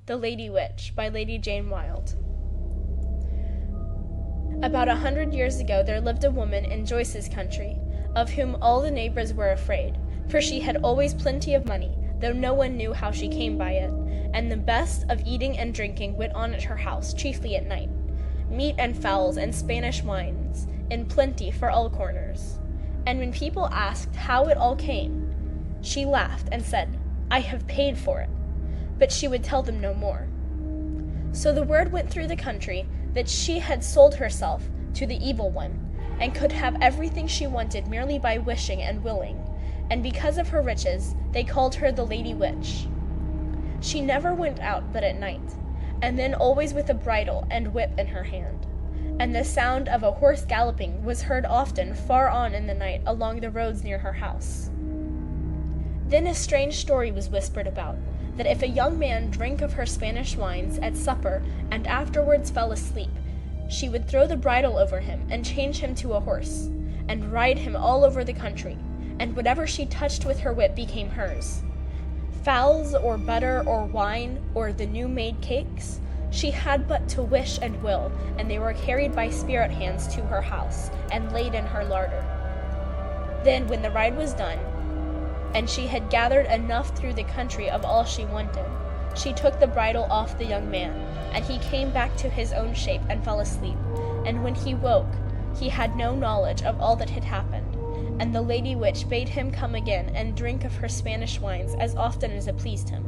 The Lady Witch by Lady Jane Wilde. About 100 years ago there lived a woman in Joyce's country, of whom all the neighbors were afraid, for she had always plenty of money, though no one knew how she came by it, and the best of eating and drinking went on at her house, chiefly at night, meat and fowls and Spanish wines, in plenty for all corners. And when people asked how it all came, she laughed and said, "I have paid for it." But she would tell them no more. So the word went through the country that she had sold herself to the evil one, and could have everything she wanted merely by wishing and willing, and because of her riches they called her the Lady Witch. She never went out but at night, and then always with a bridle and whip in her hand, and the sound of a horse galloping was heard often far on in the night along the roads near her house. Then a strange story was whispered about, that if a young man drank of her Spanish wines at supper and afterwards fell asleep, she would throw the bridle over him and change him to a horse, and ride him all over the country, and whatever she touched with her whip became hers. Fowls or butter or wine or the new-made cakes, she had but to wish and will, and they were carried by spirit hands to her house and laid in her larder. Then, when the ride was done, and she had gathered enough through the country of all she wanted, she took the bridle off the young man, and he came back to his own shape and fell asleep. And when he woke, he had no knowledge of all that had happened, and the Lady Witch bade him come again and drink of her Spanish wines as often as it pleased him.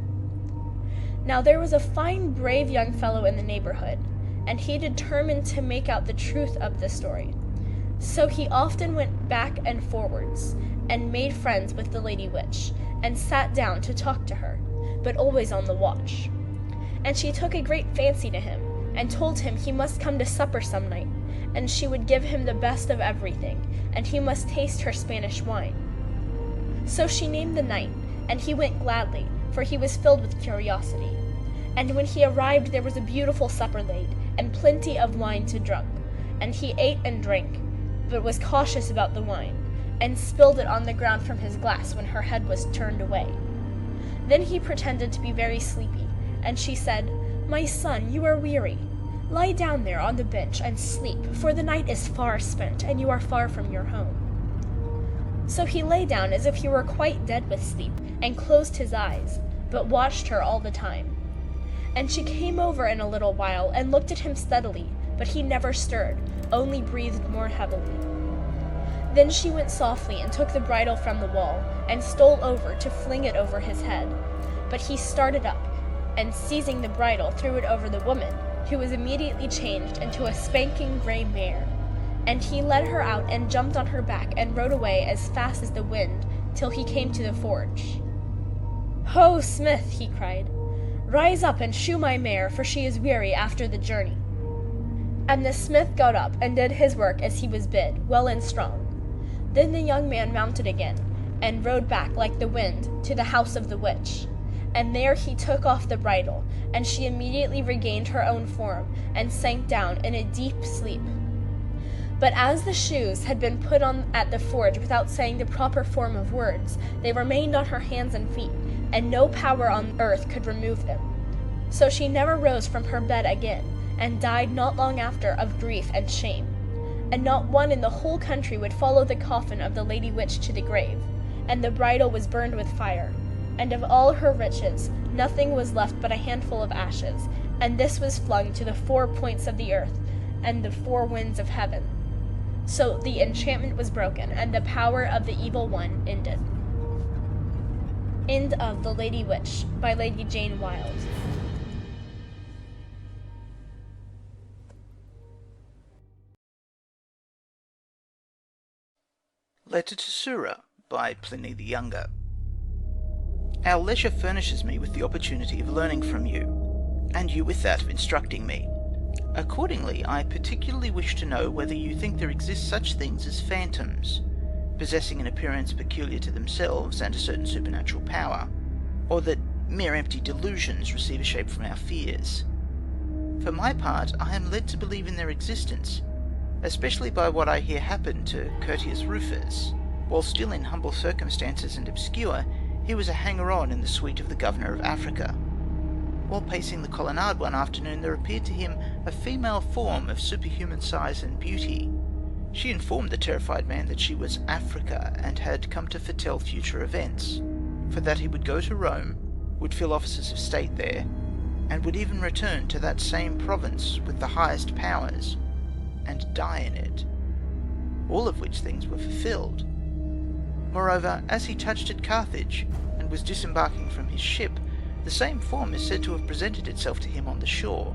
Now there was a fine brave young fellow in the neighborhood, and he determined to make out the truth of the story. So he often went back and forwards, and made friends with the Lady Witch, and sat down to talk to her, but always on the watch. And she took a great fancy to him, and told him he must come to supper some night, and she would give him the best of everything, and he must taste her Spanish wine. So she named the night, and he went gladly, for he was filled with curiosity. And when he arrived there was a beautiful supper laid, and plenty of wine to drunk, and he ate and drank, but was cautious about the wine, and spilled it on the ground from his glass when her head was turned away. Then he pretended to be very sleepy, and she said, "My son, you are weary. Lie down there on the bench and sleep, for the night is far spent, and you are far from your home." So he lay down as if he were quite dead with sleep, and closed his eyes, but watched her all the time. And she came over in a little while, and looked at him steadily, but he never stirred, only breathed more heavily. Then she went softly and took the bridle from the wall, and stole over to fling it over his head. But he started up, and seizing the bridle threw it over the woman, who was immediately changed into a spanking gray mare. And he led her out and jumped on her back and rode away as fast as the wind, till he came to the forge. "Ho, smith," he cried, "rise up and shoe my mare, for she is weary after the journey." And the smith got up and did his work as he was bid, well and strong. Then the young man mounted again, and rode back like the wind to the house of the witch. And there he took off the bridle, and she immediately regained her own form, and sank down in a deep sleep. But as the shoes had been put on at the forge without saying the proper form of words, they remained on her hands and feet, and no power on earth could remove them. So she never rose from her bed again, and died not long after of grief and shame. And not one in the whole country would follow the coffin of the Lady Witch to the grave, and the bridle was burned with fire, and of all her riches nothing was left but a handful of ashes, and this was flung to the 4 points of the earth and the 4 winds of heaven. So the enchantment was broken, and the power of the evil one ended. End of The Lady Witch by Lady Jane Wilde. Letter to Sura by Pliny the Younger. Our leisure furnishes me with the opportunity of learning from you, and you with that of instructing me. Accordingly, I particularly wish to know whether you think there exist such things as phantoms, possessing an appearance peculiar to themselves and a certain supernatural power, or that mere empty delusions receive a shape from our fears. For my part, I am led to believe in their existence, especially by what I hear happened to Curtius Rufus. While still in humble circumstances and obscure, he was a hanger-on in the suite of the governor of Africa. While pacing the colonnade one afternoon, there appeared to him a female form of superhuman size and beauty. She informed the terrified man that she was Africa, and had come to foretell future events, for that he would go to Rome, would fill offices of state there, and would even return to that same province with the highest powers, and die in it. All of which things were fulfilled. Moreover, as he touched at Carthage, and was disembarking from his ship, the same form is said to have presented itself to him on the shore.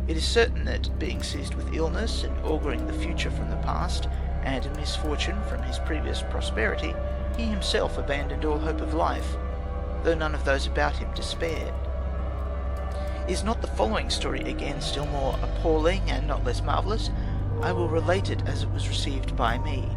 It is certain that, being seized with illness, and auguring the future from the past, and misfortune from his previous prosperity, he himself abandoned all hope of life, though none of those about him despaired. Is not the following story again still more appalling and not less marvellous? I will relate it as it was received by me.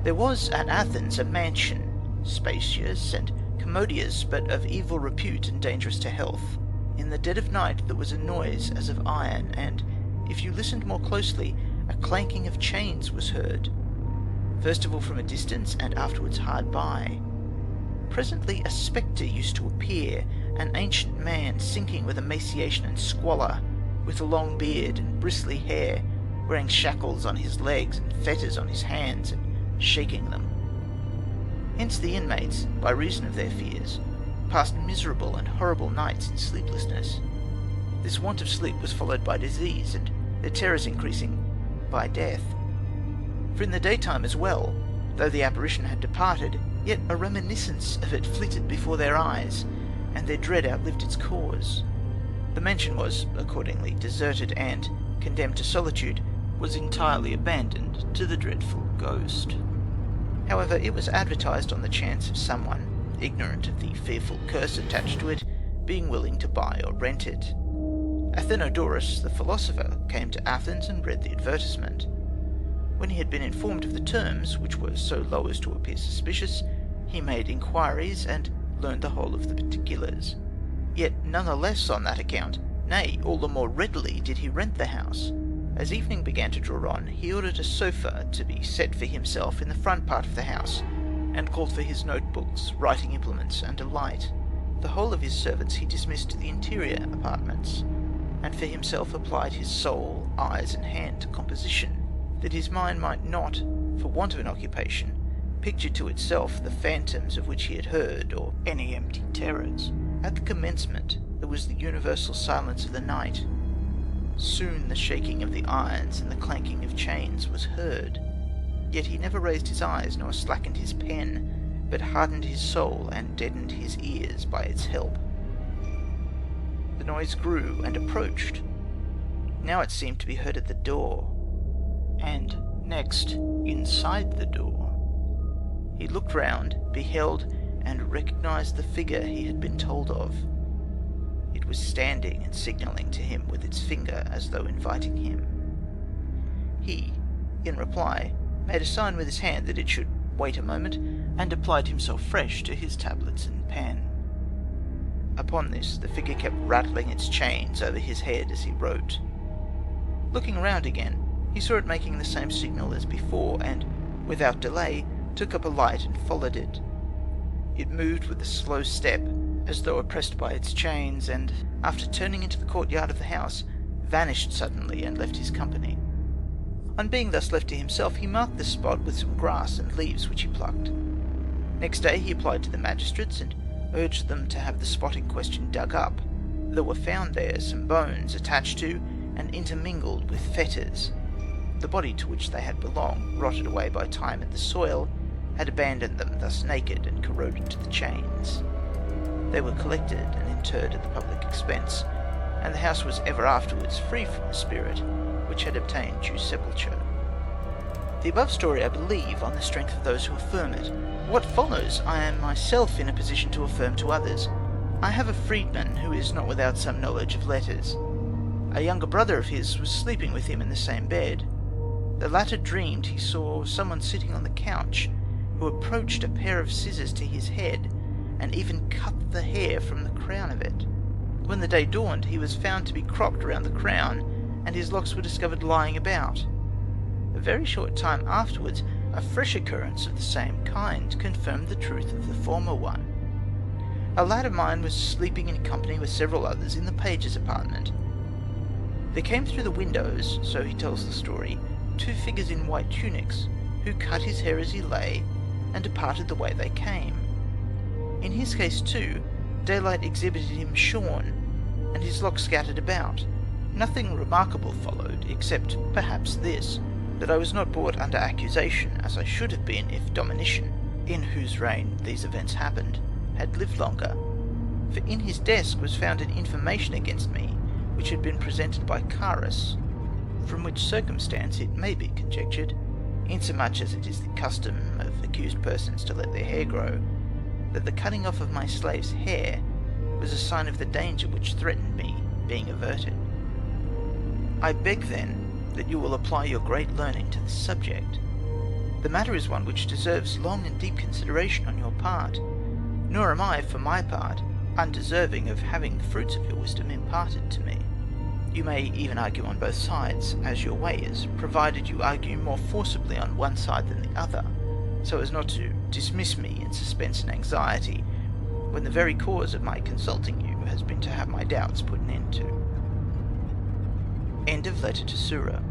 There was at Athens a mansion, spacious and commodious, but of evil repute and dangerous to health. In the dead of night there was a noise as of iron, and, if you listened more closely, a clanking of chains was heard, first of all from a distance, and afterwards hard by. Presently a spectre used to appear, an ancient man, sinking with emaciation and squalor, with a long beard and bristly hair, wearing shackles on his legs and fetters on his hands, and shaking them. Hence the inmates, by reason of their fears, passed miserable and horrible nights in sleeplessness. This want of sleep was followed by disease, and their terrors increasing by death. For in the daytime as well, though the apparition had departed, yet a reminiscence of it flitted before their eyes, and their dread outlived its cause. The mansion was accordingly deserted, and, condemned to solitude, was entirely abandoned to the dreadful ghost. However, it was advertised on the chance of someone, ignorant of the fearful curse attached to it, being willing to buy or rent it. Athenodorus, the philosopher, came to Athens and read the advertisement. When he had been informed of the terms, which were so low as to appear suspicious, he made inquiries, and learned the whole of the particulars. Yet none the less on that account, nay, all the more readily did he rent the house. As evening began to draw on, he ordered a sofa to be set for himself in the front part of the house, and called for his notebooks, writing implements, and a light. The whole of his servants he dismissed to the interior apartments, and for himself applied his soul, eyes, and hand to composition, that his mind might not, for want of an occupation, picture to itself the phantoms of which he had heard, or any empty terrors. At the commencement there was the universal silence of the night. Soon the shaking of the irons and the clanking of chains was heard. Yet he never raised his eyes, nor slackened his pen, but hardened his soul and deadened his ears by its help. The noise grew and approached. Now it seemed to be heard at the door, and next inside the door. He looked round, beheld, and recognized the figure he had been told of. It was standing and signalling to him with its finger as though inviting him. He, in reply, made a sign with his hand that it should wait a moment, and applied himself fresh to his tablets and pen. Upon this the figure kept rattling its chains over his head as he wrote. Looking round again, he saw it making the same signal as before, and, without delay, took up a light and followed it. It moved with a slow step, as though oppressed by its chains, and, after turning into the courtyard of the house, vanished suddenly and left his company. On being thus left to himself, he marked the spot with some grass and leaves which he plucked. Next day he applied to the magistrates, and urged them to have the spot in question dug up. There were found there some bones attached to and intermingled with fetters. The body to which they had belonged, rotted away by time and the soil, had abandoned them thus naked and corroded to the chains. They were collected and interred at the public expense, and the house was ever afterwards free from the spirit which had obtained due sepulture. The above story I believe on the strength of those who affirm it. What follows I am myself in a position to affirm to others. I have a freedman who is not without some knowledge of letters. A younger brother of his was sleeping with him in the same bed. The latter dreamed he saw someone sitting on the couch, who approached a pair of scissors to his head, and even cut the hair from the crown of it. When the day dawned, he was found to be cropped around the crown, and his locks were discovered lying about. A very short time afterwards, a fresh occurrence of the same kind confirmed the truth of the former one. A lad of mine was sleeping in company with several others in the page's apartment. There came through the windows, so he tells the story, 2 figures in white tunics, who cut his hair as he lay, and departed the way they came. In his case too, daylight exhibited him shorn, and his locks scattered about. Nothing remarkable followed, except perhaps this, that I was not brought under accusation, as I should have been if Domitian, in whose reign these events happened, had lived longer. For in his desk was found an information against me, which had been presented by Carus, from which circumstance it may be conjectured, insomuch as it is the custom of accused persons to let their hair grow, that the cutting off of my slave's hair was a sign of the danger which threatened me being averted. I beg, then, that you will apply your great learning to this subject. The matter is one which deserves long and deep consideration on your part, nor am I, for my part, undeserving of having the fruits of your wisdom imparted to me. You may even argue on both sides, as your way is, provided you argue more forcibly on one side than the other, so as not to dismiss me in suspense and anxiety, when the very cause of my consulting you has been to have my doubts put an end to. End of letter to Sura.